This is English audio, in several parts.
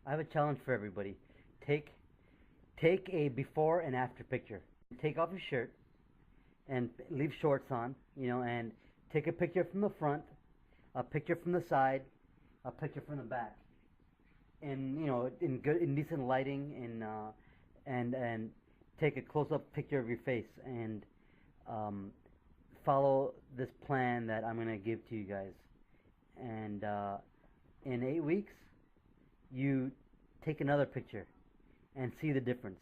I have a challenge for everybody. Take take a before and after picture. Take off your shirt and leave shorts on, and take a picture from the front, a picture from the side, a picture from the back, and in decent lighting, and take a close up picture of your face, and um, follow this plan that I'm gonna give to you guys. And in 8 weeks, you take another picture and see the difference.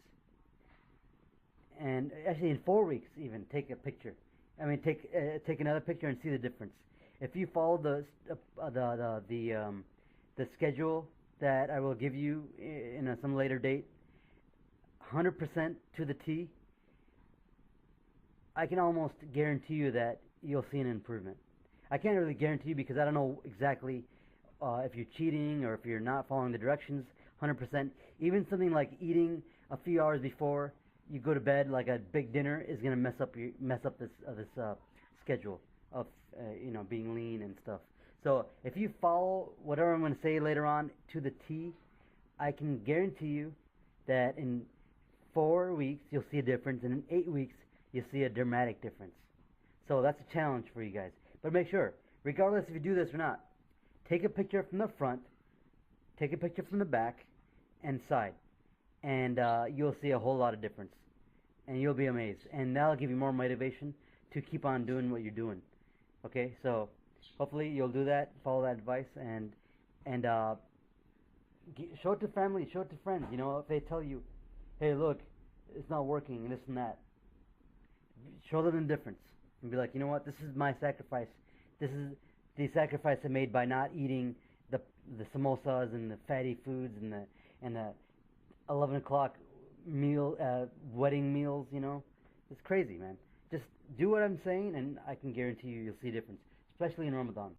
And actually, in 4 weeks, even take a picture. I mean, take another picture and see the difference. If you follow the schedule that I will give you in some later date, 100% to the T, I can almost guarantee you that you'll see an improvement. I can't really guarantee you because I don't know exactly if you're cheating or if you're not following the directions 100%. Even something like eating a few hours before you go to bed, like a big dinner, is gonna mess up this schedule of being lean and stuff. So if you follow whatever I'm gonna say later on to the T, I can guarantee you that in 4 weeks you'll see a difference, and in 8 weeks you'll see a dramatic difference. So that's a challenge for you guys. But make sure, regardless if you do this or not, take a picture from the front, take a picture from the back and side, and you'll see a whole lot of difference, and you'll be amazed, and that'll give you more motivation to keep on doing what you're doing. Okay, so hopefully you'll do that, follow that advice, and show it to family, show it to friends. If they tell you, hey, look, it's not working, and this and that, show them the difference, and be like, you know what, this is my sacrifice. This is the sacrifice I made by not eating the samosas and the fatty foods and the 11 o'clock wedding meals. It's crazy, man. Just do what I'm saying, and I can guarantee you'll see a difference, especially in Ramadan.